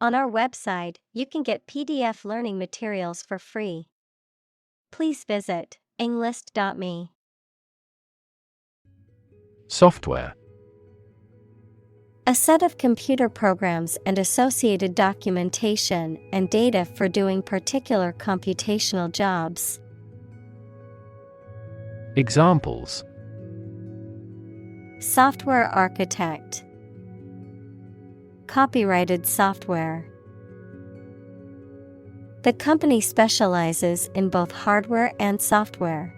On our website, you can get PDF learning materials for free. Please visit englist.me. Software. A set of computer programs and associated documentation and data for doing particular computational jobs. Examples: Software architect. Copyrighted software. The company specializes in both hardware and software.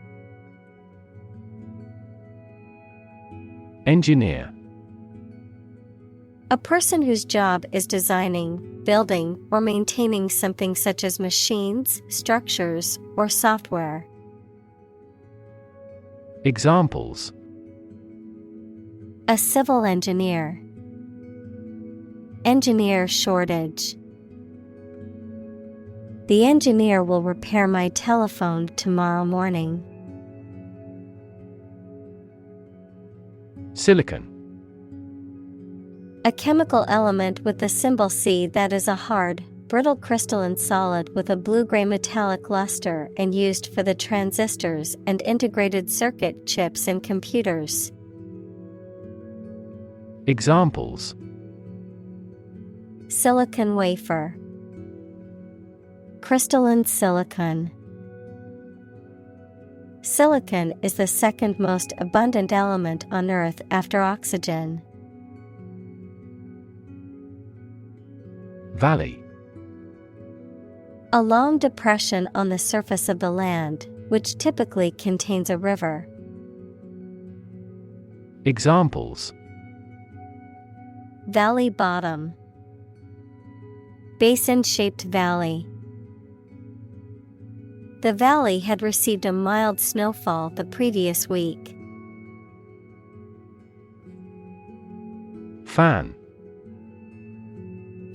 Engineer. A person whose job is designing, building, or maintaining something such as machines, structures, or software. Examples: A civil engineer. Engineer shortage. The engineer will repair my telephone tomorrow morning. Silicon. A chemical element with the symbol C that is a hard, brittle crystalline solid with a blue-gray metallic luster and used for the transistors and integrated circuit chips in computers. Examples: Silicon wafer. Crystalline silicon. Silicon is the second most abundant element on Earth after oxygen. Valley. A long depression on the surface of the land, which typically contains a river. Examples: Valley bottom. Basin-shaped valley. The valley had received a mild snowfall the previous week. Fan.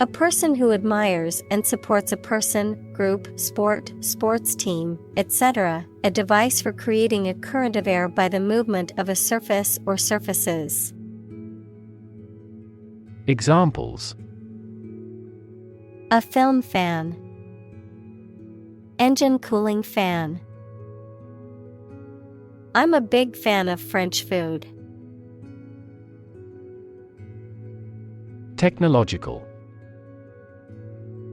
A person who admires and supports a person, group, sport, sports team, etc., a device for creating a current of air by the movement of a surface or surfaces. Examples: A film fan. Engine cooling fan. I'm a big fan of French food. Technological.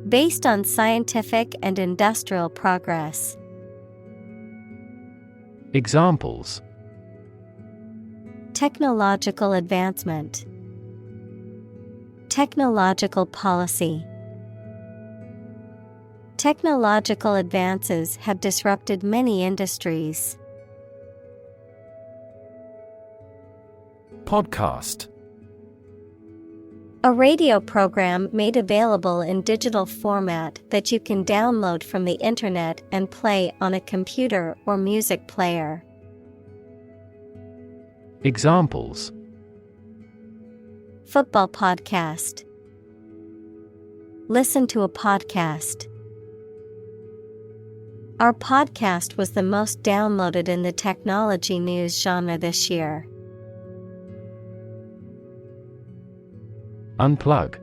Based on scientific and industrial progress. Examples: Technological advancement. Technological policy. Technological advances have disrupted many industries. Podcast. A radio program made available in digital format that you can download from the internet and play on a computer or music player. Examples: Football podcast. Listen to a podcast. Our podcast was the most downloaded in the technology news genre this year. Unplug.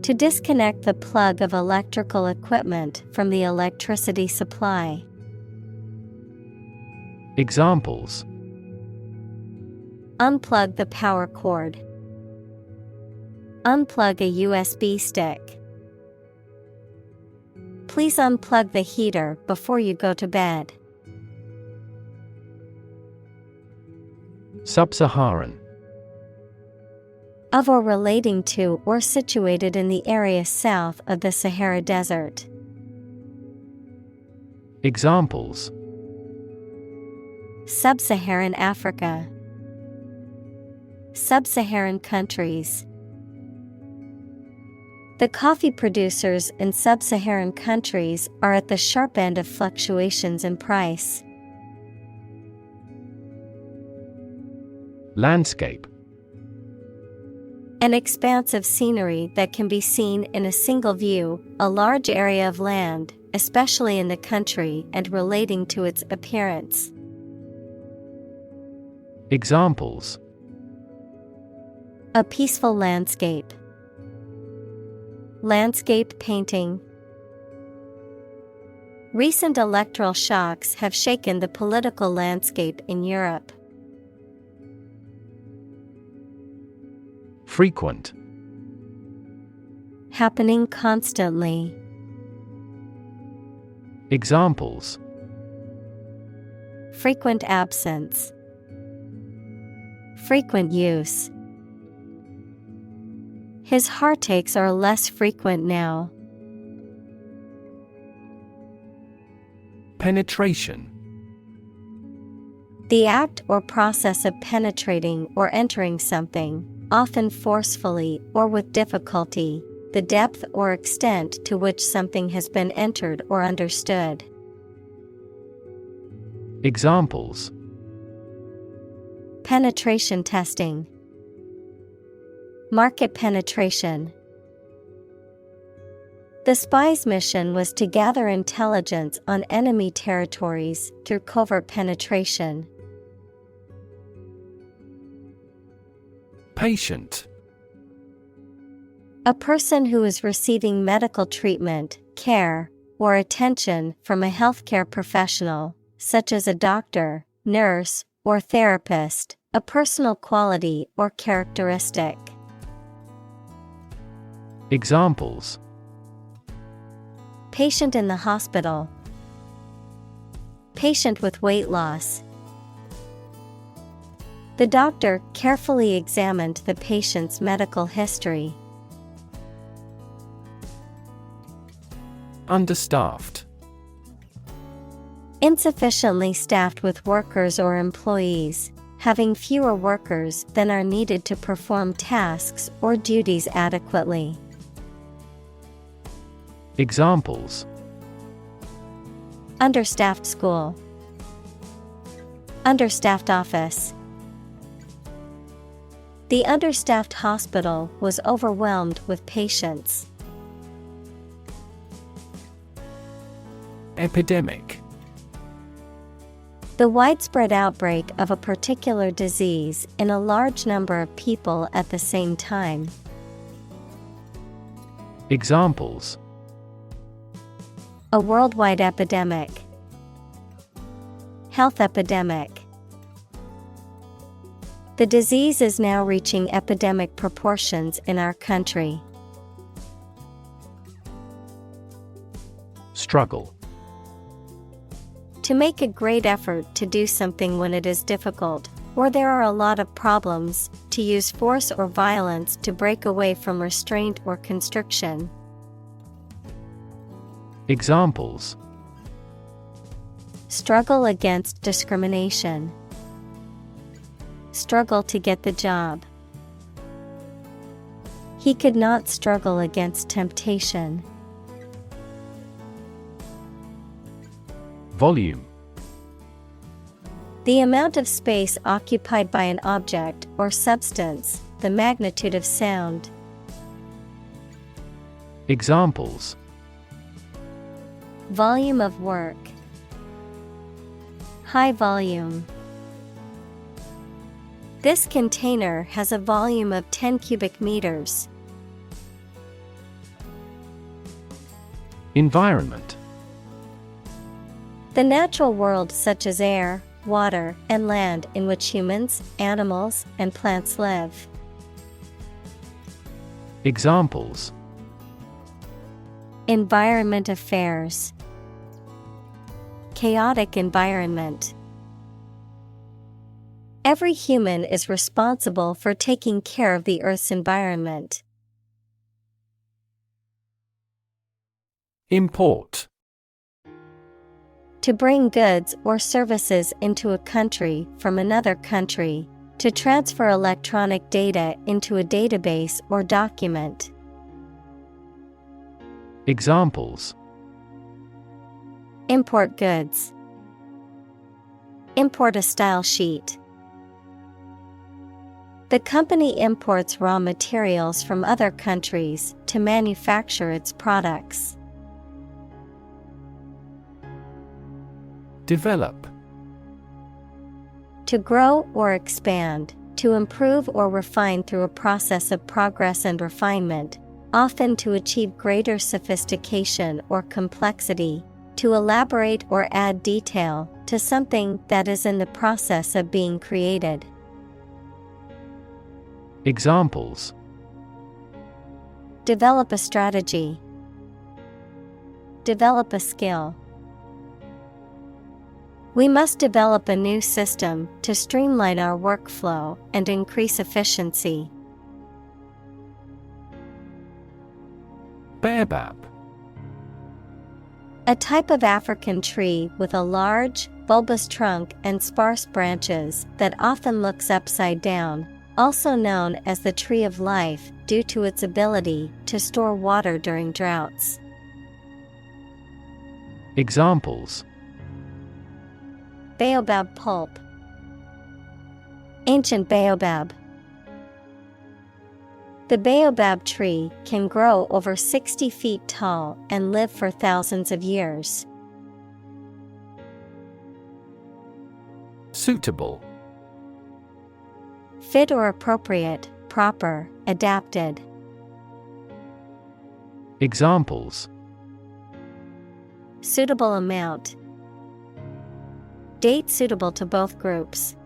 To disconnect the plug of electrical equipment from the electricity supply. Examples: Unplug the power cord. Unplug a USB stick. Please unplug the heater before you go to bed. Sub-Saharan. Of or relating to or situated in the area south of the Sahara Desert. Examples: Sub-Saharan Africa. Sub-Saharan countries. The coffee producers in sub-Saharan countries are at the sharp end of fluctuations in price. Landscape. An expanse of scenery that can be seen in a single view, a large area of land, especially in the country and relating to its appearance. Examples: A peaceful landscape. Landscape painting. Recent electoral shocks have shaken the political landscape in Europe. Frequent. Happening constantly. Examples: Frequent absence. Frequent use. His heartaches are less frequent now. Penetration. The act or process of penetrating or entering something, often forcefully or with difficulty, the depth or extent to which something has been entered or understood. Examples: Penetration testing. Market penetration. The spy's mission was to gather intelligence on enemy territories through covert penetration. Patient. A person who is receiving medical treatment, care, or attention from a healthcare professional, such as a doctor, nurse, or therapist, a personal quality or characteristic. Examples: Patient in the hospital. Patient with weight loss. The doctor carefully examined the patient's medical history. Understaffed. Insufficiently staffed with workers or employees, having fewer workers than are needed to perform tasks or duties adequately. Examples: Understaffed school. Understaffed office. The understaffed hospital was overwhelmed with patients. Epidemic. The widespread outbreak of a particular disease in a large number of people at the same time. Examples: A worldwide epidemic. Health epidemic. The disease is now reaching epidemic proportions in our country. Struggle. To make a great effort to do something when it is difficult, or there are a lot of problems, to use force or violence to break away from restraint or constriction. Examples: Struggle against discrimination. Struggle to get the job. He could not struggle against temptation. Volume. The amount of space occupied by an object or substance, the magnitude of sound. Examples: Volume of work. High volume. This container has a volume of 10 cubic meters. Environment. The natural world such as air, water, and land in which humans, animals, and plants live. Examples: Environment affairs. Chaotic environment. Every human is responsible for taking care of the Earth's environment. Import. To bring goods or services into a country from another country, to transfer electronic data into a database or document. Examples: Import goods. Import a style sheet. The company imports raw materials from other countries to manufacture its products. Develop. To grow or expand, to improve or refine through a process of progress and refinement, often to achieve greater sophistication or complexity, to elaborate or add detail to something that is in the process of being created. Examples: Develop a strategy. Develop a skill. We must develop a new system to streamline our workflow and increase efficiency. Baobab. A type of African tree with a large, bulbous trunk and sparse branches that often looks upside down, also known as the tree of life due to its ability to store water during droughts. Examples: Baobab pulp. Ancient baobab. The baobab tree can grow over 60 feet tall and live for thousands of years. Suitable. Fit or appropriate, proper, adapted. Examples: Suitable amount. Date suitable to both groups.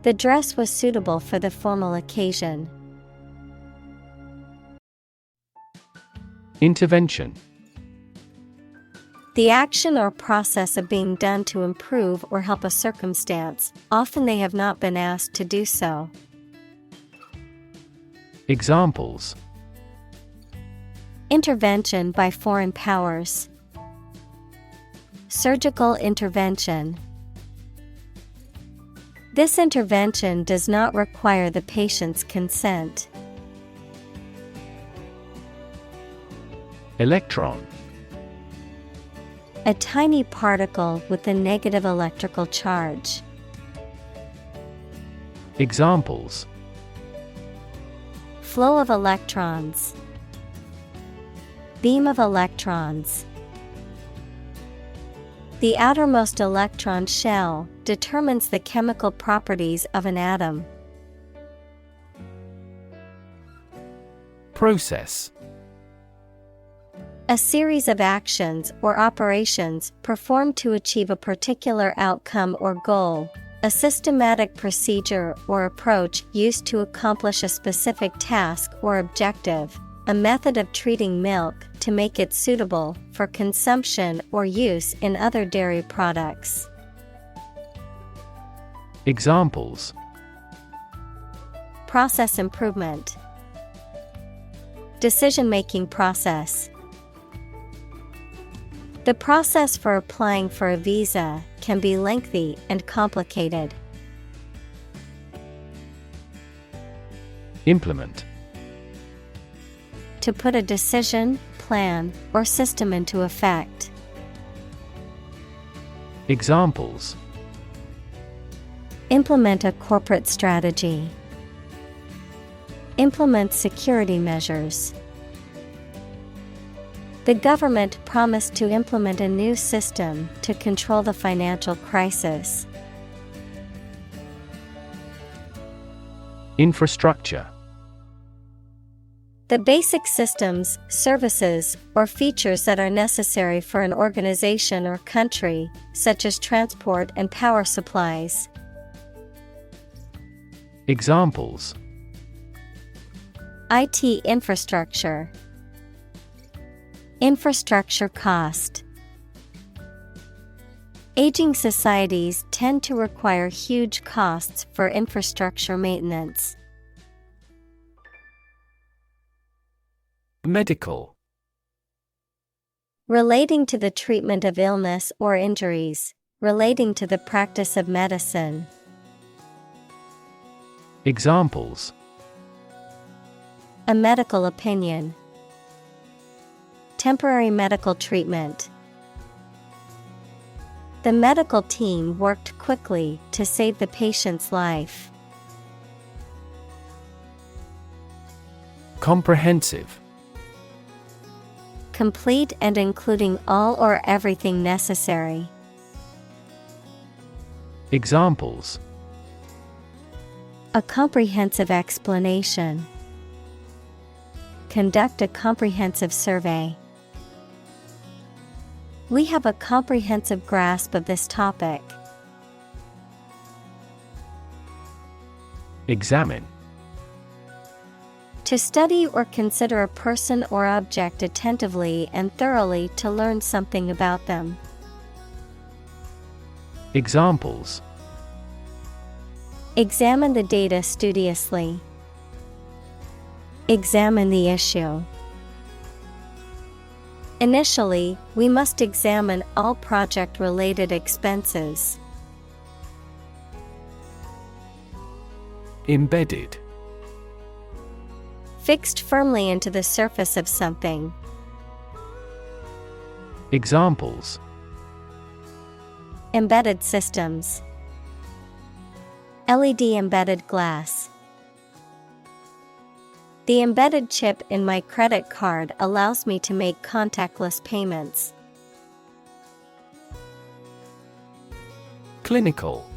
The dress was suitable for the formal occasion. Intervention. The action or process of being done to improve or help a circumstance, often they have not been asked to do so. Examples: Intervention by foreign powers. Surgical intervention. This intervention does not require the patient's consent. Electron. A tiny particle with a negative electrical charge. Examples: Flow of electrons. Beam of electrons. The outermost electron shell determines the chemical properties of an atom. Process. A series of actions or operations performed to achieve a particular outcome or goal, a systematic procedure or approach used to accomplish a specific task or objective, a method of treating milk to make it suitable for consumption or use in other dairy products. Examples: Process improvement. Decision-making process. The process for applying for a visa can be lengthy and complicated. Implement. To put a decision, plan, or system into effect. Examples: Implement a corporate strategy. Implement security measures. The government promised to implement a new system to control the financial crisis. Infrastructure. The basic systems, services, or features that are necessary for an organization or country, such as transport and power supplies. Examples: IT infrastructure. Infrastructure cost. Aging societies tend to require huge costs for infrastructure maintenance. Medical. Relating to the treatment of illness or injuries, relating to the practice of medicine. Examples: A medical opinion. Temporary medical treatment. The medical team worked quickly to save the patient's life. Comprehensive. Complete and including all or everything necessary. Examples: A comprehensive explanation. conduct a comprehensive survey. We have a comprehensive grasp of this topic. Examine. To study or consider a person or object attentively and thoroughly to learn something about them. Examples. Examine the data studiously. Examine the issue. Initially, we must examine all project-related expenses. Embedded. Fixed firmly into the surface of something. Examples. Embedded systems. LED embedded glass. The embedded chip in my credit card allows me to make contactless payments. Clinical.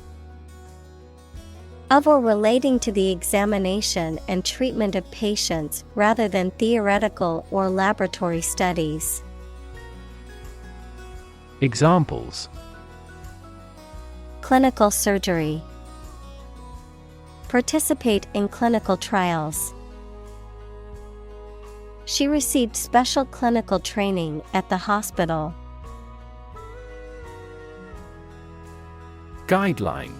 Of or relating to the examination and treatment of patients rather than theoretical or laboratory studies. Examples. Clinical surgery. Participate in clinical trials. She received special clinical training at the hospital. Guideline.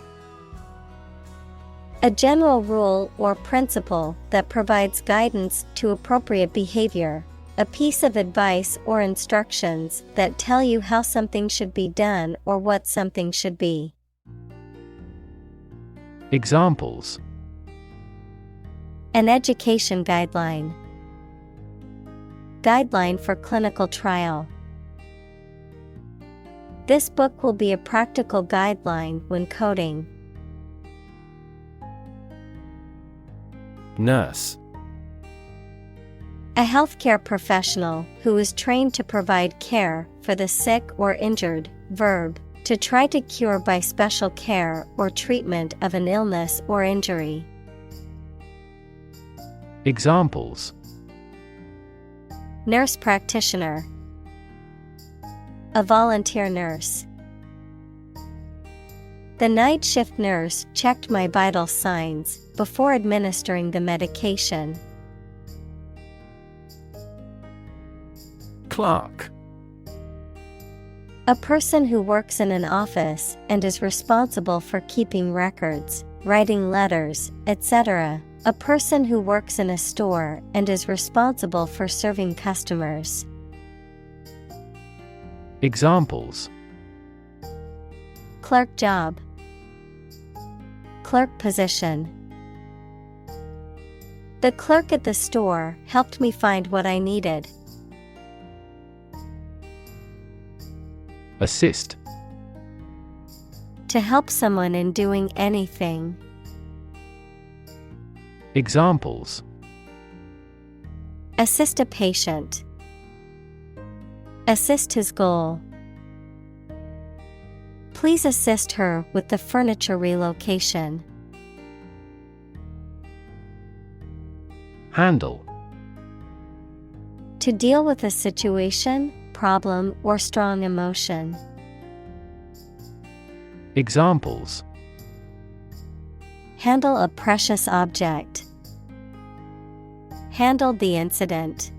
A general rule or principle that provides guidance to appropriate behavior. A piece of advice or instructions that tell you how something should be done or what something should be. Examples. An education guideline. Guideline for clinical trial. This book will be a practical guideline when coding. Nurse. A healthcare professional who is trained to provide care for the sick or injured. Verb, to try to cure by special care or treatment of an illness or injury. Examples. Nurse practitioner. A volunteer nurse. The night shift nurse checked my vital signs before administering the medication. Clerk. A person who works in an office and is responsible for keeping records, writing letters, etc. A person who works in a store and is responsible for serving customers. Examples. Clerk job. Clerk position. The clerk at the store helped me find what I needed. Assist. To help someone in doing anything. Examples. Assist a patient. Assist his goal. Please assist her with the furniture relocation. Handle. To deal with a situation, problem, or strong emotion. Examples. Handle a precious object. Handle the incident.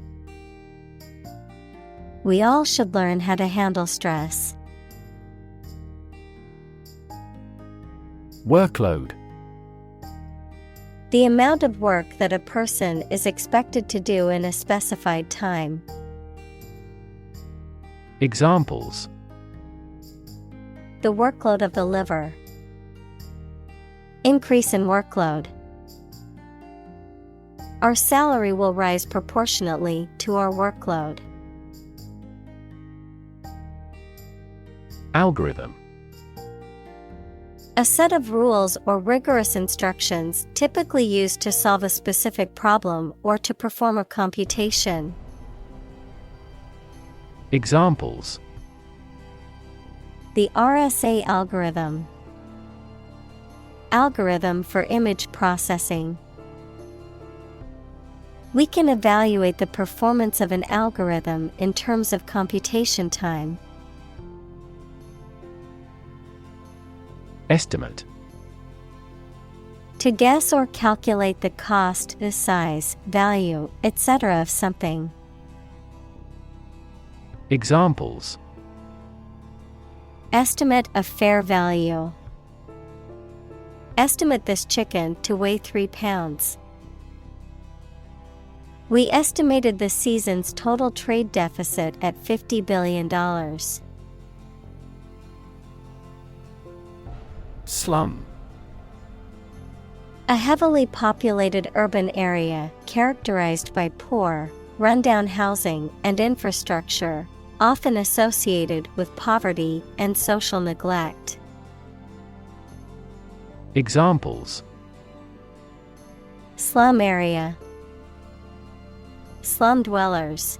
We all should learn how to handle stress. Workload. The amount of work that a person is expected to do in a specified time. Examples. The workload of the liver. Increase in workload. Our salary will rise proportionately to our workload. Algorithm. A set of rules or rigorous instructions typically used to solve a specific problem or to perform a computation. Examples. The RSA algorithm. Algorithm for image processing. We can evaluate the performance of an algorithm in terms of computation time. Estimate. To guess or calculate the cost, the size, value, etc. of something. Examples. Estimate of fair value. Estimate this chicken to weigh 3 pounds. We estimated the season's total trade deficit at $50 billion. Slum. A heavily populated urban area characterized by poor, rundown housing and infrastructure, often associated with poverty and social neglect. Examples. Slum area. Slum dwellers.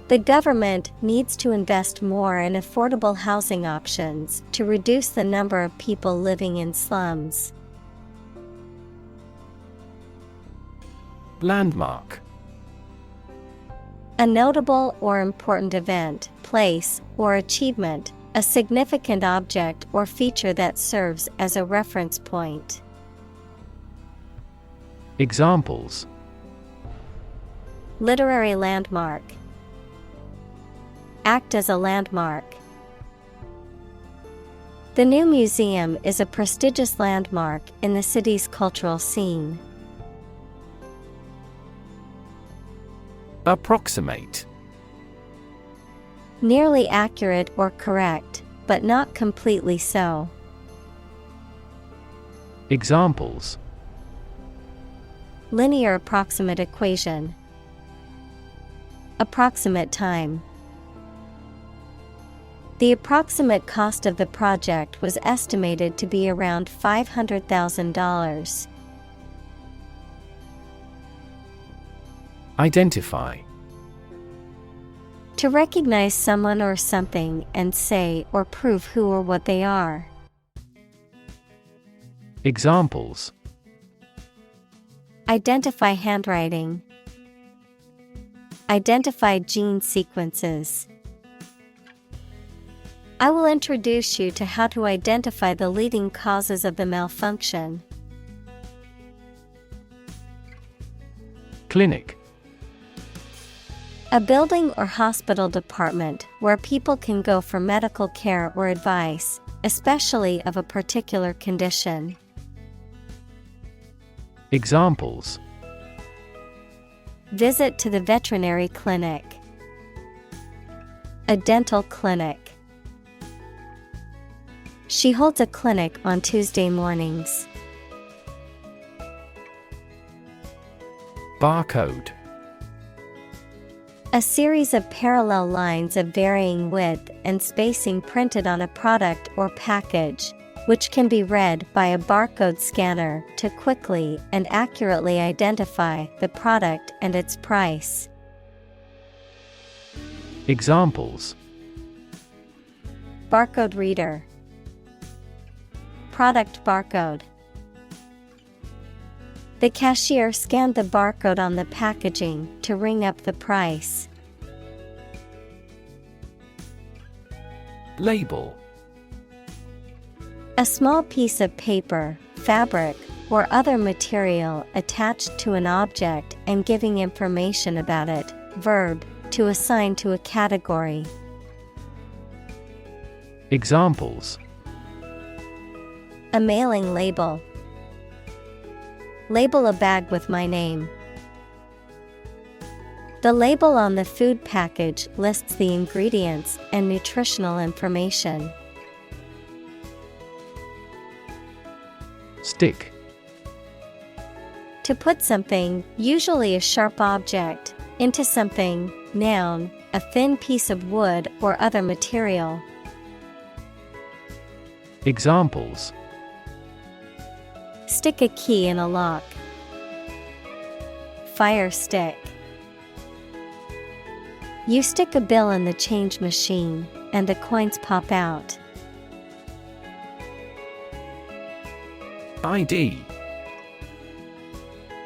The government needs to invest more in affordable housing options to reduce the number of people living in slums. Landmark. A notable or important event, place, or achievement, a significant object or feature that serves as a reference point. Examples. Literary landmark. Act as a landmark. The new museum is a prestigious landmark in the city's cultural scene. Approximate. Nearly accurate or correct, but not completely so. Examples. Linear approximate equation. Approximate time. The approximate cost of the project was estimated to be around $500,000. Identify. To recognize someone or something and say or prove who or what they are. Examples. Identify handwriting. Identify gene sequences. I will introduce you to how to identify the leading causes of the malfunction. Clinic. A building or hospital department where people can go for medical care or advice, especially of a particular condition. Examples. Visit to the veterinary clinic. A dental clinic. She holds a clinic on Tuesday mornings. Barcode. A series of parallel lines of varying width and spacing printed on a product or package, which can be read by a barcode scanner to quickly and accurately identify the product and its price. Examples. Barcode reader. Product barcode. The cashier scanned the barcode on the packaging to ring up the price. Label. A small piece of paper, fabric, or other material attached to an object and giving information about it. Verb, to assign to a category. Examples. A mailing label. Label a bag with my name. The label on the food package lists the ingredients and nutritional information. Stick. To put something, usually a sharp object, into something, noun, a thin piece of wood or other material. Examples. Stick a key in a lock. Fire stick. You stick a bill in the change machine, and the coins pop out. ID.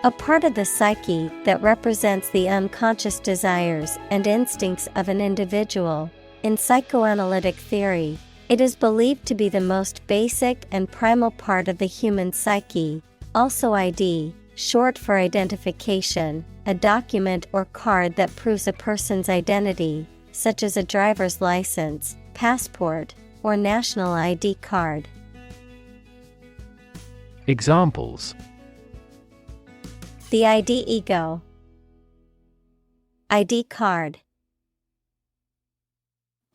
A part of the psyche that represents the unconscious desires and instincts of an individual. In psychoanalytic theory, it is believed to be the most basic and primal part of the human psyche. Also ID, short for identification, a document or card that proves a person's identity, such as a driver's license, passport, or national ID card. Examples: The ID ego. ID card.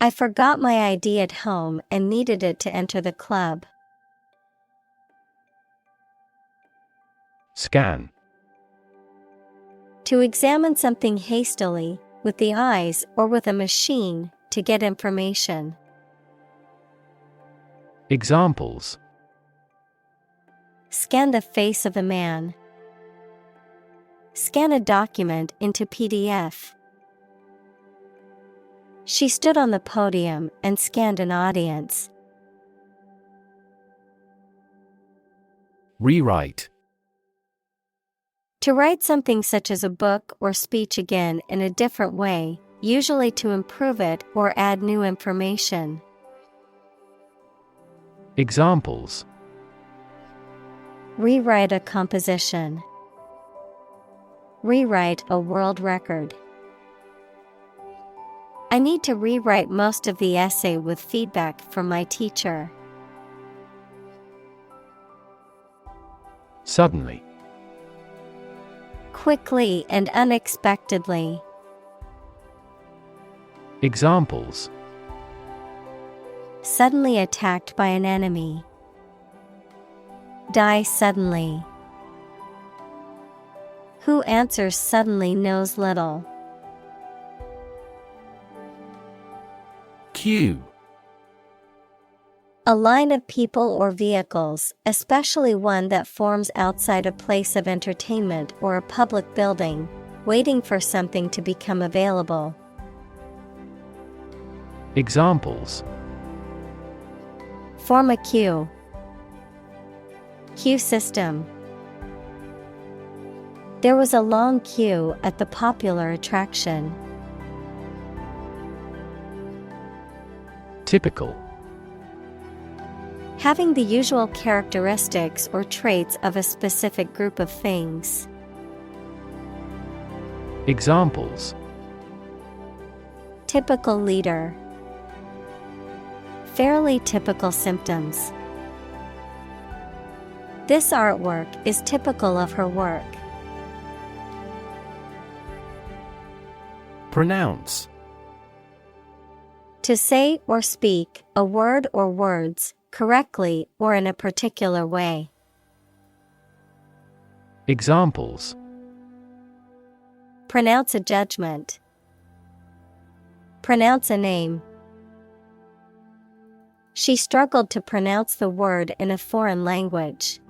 I forgot my ID at home and needed it to enter the club. Scan. To examine something hastily, with the eyes or with a machine, to get information. Examples: Scan the face of a man. Scan a document into PDF. She stood on the podium and scanned an audience. Rewrite. To write something such as a book or speech again in a different way, usually to improve it or add new information. Examples: Rewrite a composition. Rewrite a world record. I need to rewrite most of the essay with feedback from my teacher. Suddenly. Quickly and unexpectedly. Examples: Suddenly attacked by an enemy. Die suddenly. Who answers suddenly knows little. Queue. A line of people or vehicles, especially one that forms outside a place of entertainment or a public building, waiting for something to become available. Examples: Form a queue. Queue system. There was a long queue at the popular attraction. Typical. Having the usual characteristics or traits of a specific group of things. Examples: Typical leader. Fairly typical symptoms. This artwork is typical of her work. Pronounce. To say or speak a word or words correctly or in a particular way. Examples: Pronounce a judgment. Pronounce a name. She struggled to pronounce the word in a foreign language.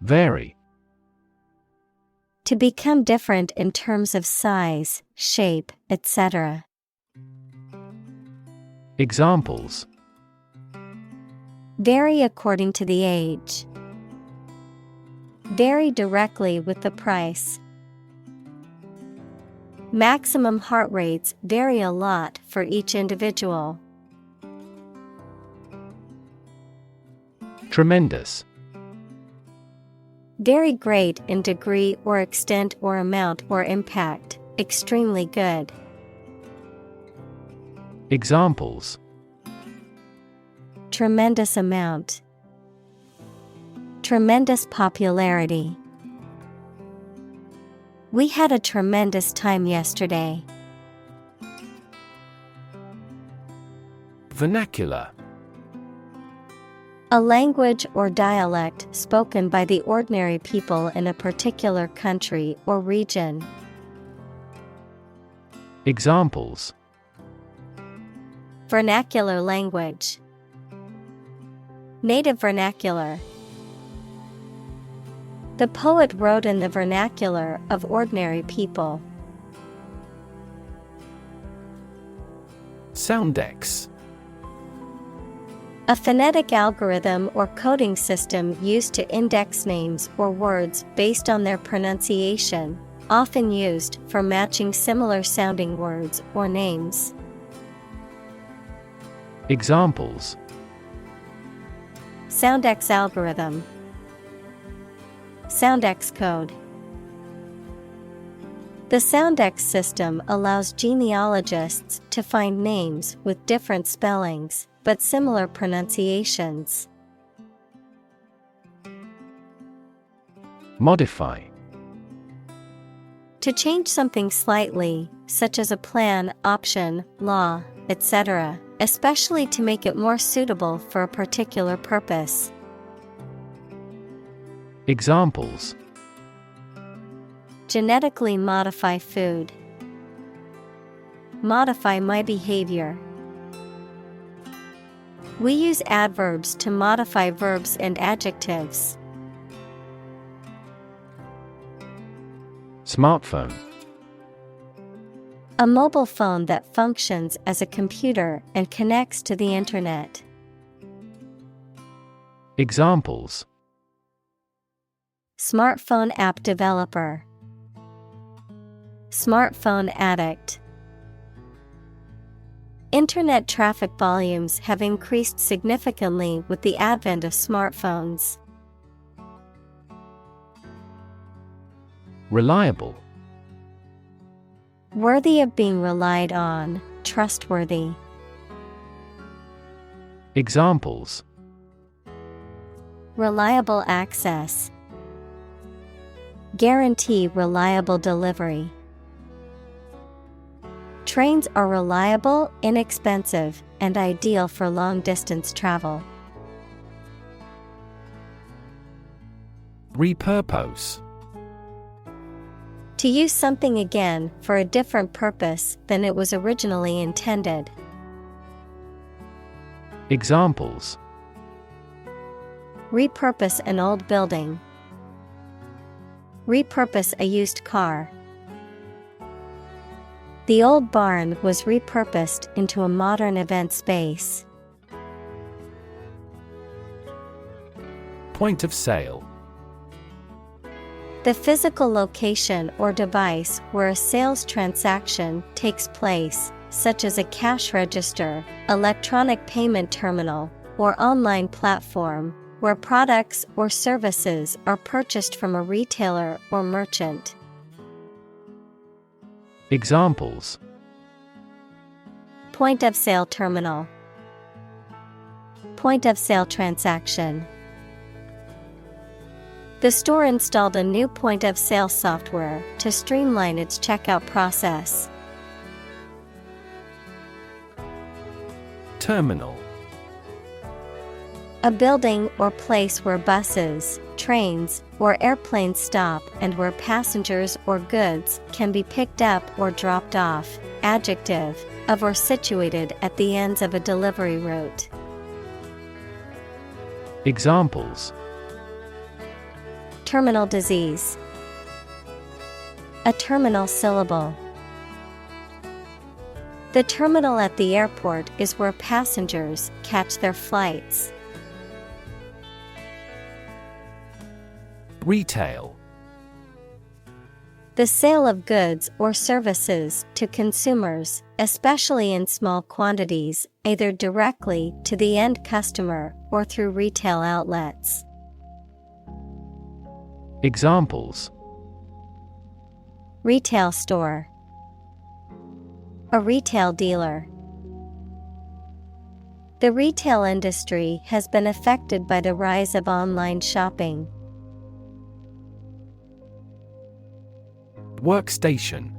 Vary. To become different in terms of size, shape, etc. Examples: Vary according to the age. Vary directly with the price. Maximum heart rates vary a lot for each individual. Tremendous. Very great in degree or extent or amount or impact, extremely good. Examples: Tremendous amount. Tremendous popularity. We had a tremendous time yesterday. Vernacular. A language or dialect spoken by the ordinary people in a particular country or region. Examples: Vernacular language. Native vernacular. The poet wrote in the vernacular of ordinary people. Soundex. A phonetic algorithm or coding system used to index names or words based on their pronunciation, often used for matching similar sounding words or names. Examples: Soundex algorithm, Soundex code. The Soundex system allows genealogists to find names with different spellings but similar pronunciations. Modify. To change something slightly, such as a plan, option, law, etc., especially to make it more suitable for a particular purpose. Examples: Genetically modify food. Modify my behavior. We use adverbs to modify verbs and adjectives. Smartphone. A mobile phone that functions as a computer and connects to the internet. Examples: Smartphone app developer. Smartphone addict. Internet traffic volumes have increased significantly with the advent of smartphones. Reliable. Worthy of being relied on, trustworthy. Examples: Reliable access. Guarantee reliable delivery. Trains are reliable, inexpensive, and ideal for long-distance travel. Repurpose. To use something again for a different purpose than it was originally intended. Examples: Repurpose an old building. Repurpose a used car. The old barn was repurposed into a modern event space. Point of sale. The physical location or device where a sales transaction takes place, such as a cash register, electronic payment terminal, or online platform, where products or services are purchased from a retailer or merchant. Examples: Point of sale terminal. Point of sale transaction. The store installed a new point of sale software to streamline its checkout process. Terminal. A building or place where buses, trains, or airplanes stop and where passengers or goods can be picked up or dropped off. Adjective, of or situated at the ends of a delivery route. Examples: Terminal disease. A terminal syllable. The terminal at the airport is where passengers catch their flights. Retail. The sale of goods or services to consumers, especially in small quantities, either directly to the end customer or through retail outlets. Examples: Retail store. A retail dealer. The retail industry has been affected by the rise of online shopping. Workstation.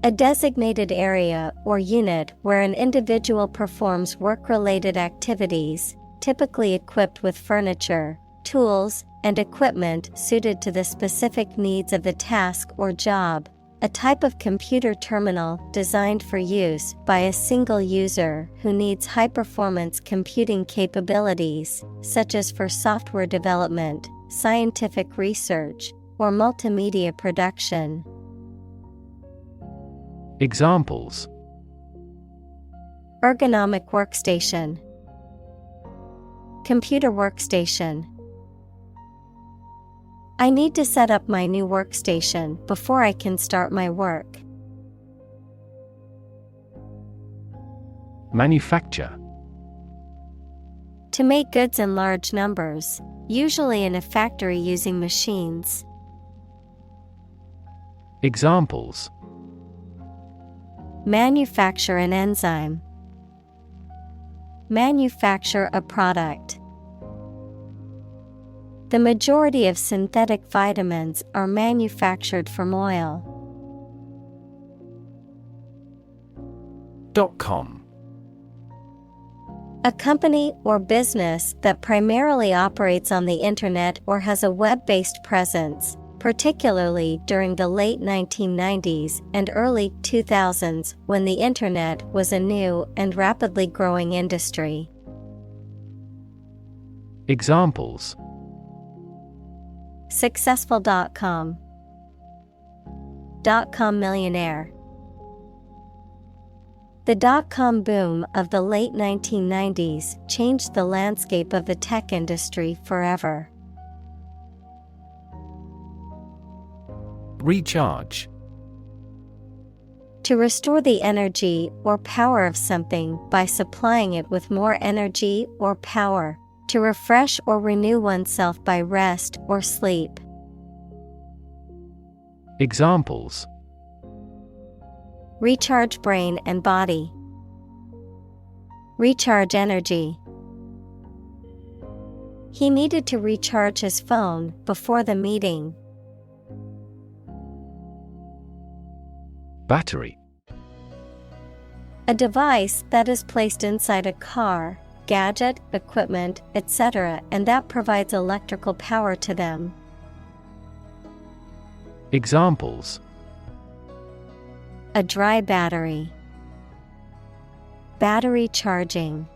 A designated area or unit where an individual performs work-related activities, typically equipped with furniture, tools, and equipment suited to the specific needs of the task or job. A type of computer terminal designed for use by a single user who needs high-performance computing capabilities, such as for software development, scientific research, or multimedia production. Examples: Ergonomic workstation. Computer workstation. I need to set up my new workstation before I can start my work. Manufacture. To make goods in large numbers, usually in a factory using machines. Examples: Manufacture an enzyme. Manufacture a product. The majority of synthetic vitamins are manufactured from oil. .com. A company or business that primarily operates on the internet or has a web-based presence, particularly during the late 1990s and early 2000s when the internet was a new and rapidly growing industry. Examples: Successful.com. .com millionaire. The dot-com boom of the late 1990s changed the landscape of the tech industry forever. Recharge. To restore the energy or power of something by supplying it with more energy or power. To refresh or renew oneself by rest or sleep. Examples: Recharge brain and body. Recharge energy. He needed to recharge his phone before the meeting. Battery. A device that is placed inside a car, gadget, equipment, etc., and that provides electrical power to them. Examples: A dry battery. Battery charging.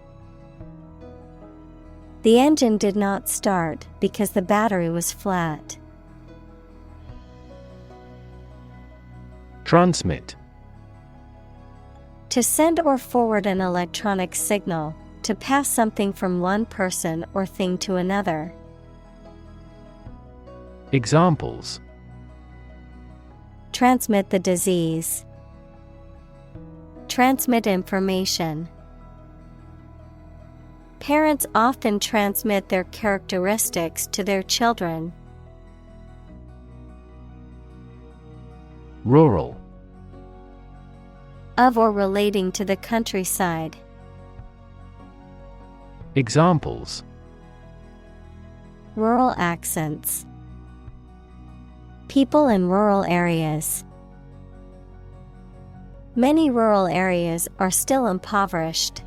The engine did not start because the battery was flat. Transmit. To send or forward an electronic signal, to pass something from one person or thing to another. Examples: Transmit the disease. Transmit information. Parents often transmit their characteristics to their children. Rural. Of or relating to the countryside. Examples: Rural accents. People in rural areas. Many rural areas are still impoverished.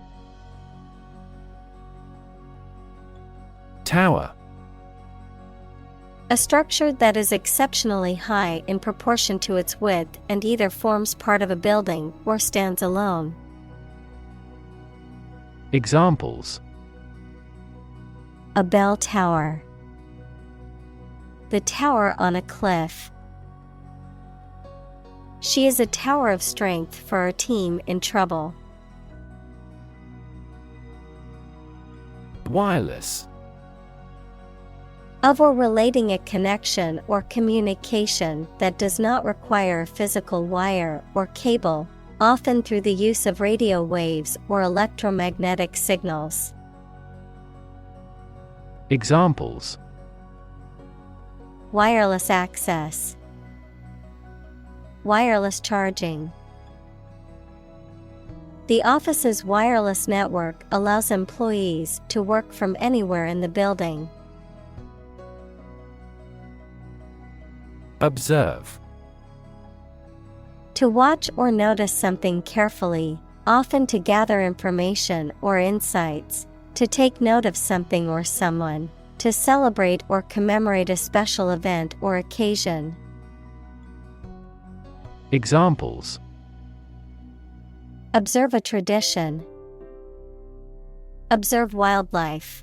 Tower. A structure that is exceptionally high in proportion to its width and either forms part of a building or stands alone. Examples: A bell tower. The tower on a cliff. She is a tower of strength for our team in trouble. Wireless. Of or relating a connection or communication that does not require a physical wire or cable, often through the use of radio waves or electromagnetic signals. Examples: Wireless access. Wireless charging. The office's wireless network allows employees to work from anywhere in the building. Observe. To watch or notice something carefully, often to gather information or insights, to take note of something or someone, to celebrate or commemorate a special event or occasion. Examples: Observe a tradition. Observe wildlife.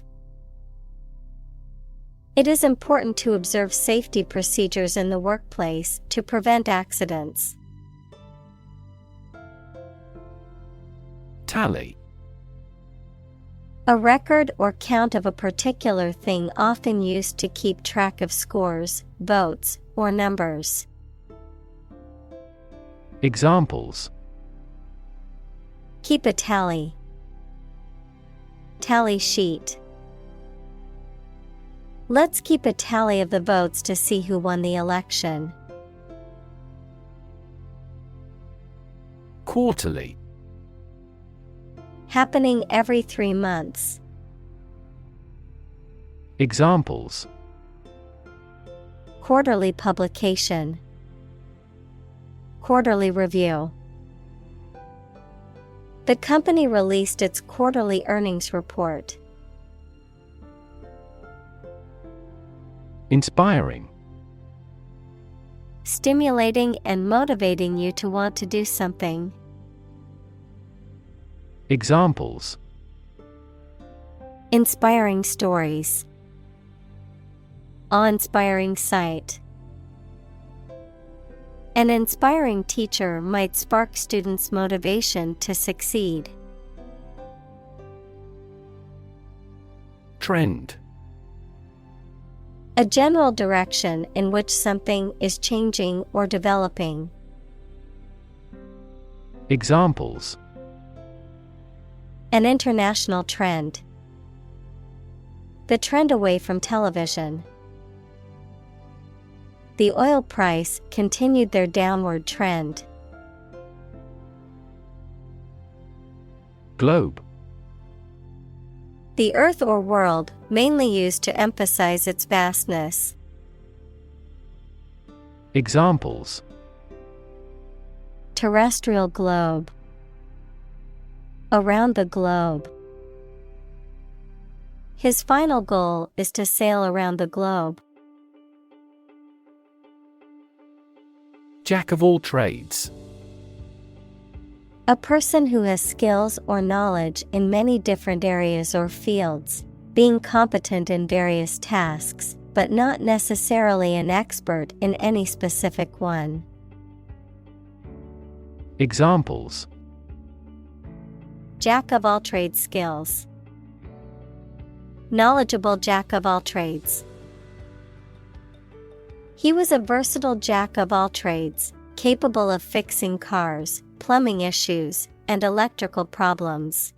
It is important to observe safety procedures in the workplace to prevent accidents. Tally. A record or count of a particular thing often used to keep track of scores, votes, or numbers. Examples: Keep a tally. Tally sheet. Let's keep a tally of the votes to see who won the election. Quarterly. Happening every 3 months. Examples: Quarterly publication. Quarterly review. The company released its quarterly earnings report. Inspiring. Stimulating and motivating you to want to do something. Examples: Inspiring stories. Awe-inspiring sight. An inspiring teacher might spark students' motivation to succeed. Trend. A general direction in which something is changing or developing. Examples: An international trend. The trend away from television. The oil price continued their downward trend. Globe. The earth or world, mainly used to emphasize its vastness. Examples: Terrestrial globe. Around the globe. His final goal is to sail around the globe. Jack of all trades. A person who has skills or knowledge in many different areas or fields, being competent in various tasks, but not necessarily an expert in any specific one. Examples: Jack of all trades skills. Knowledgeable jack of all trades. He was a versatile jack of all trades, capable of fixing cars, plumbing issues, and electrical problems.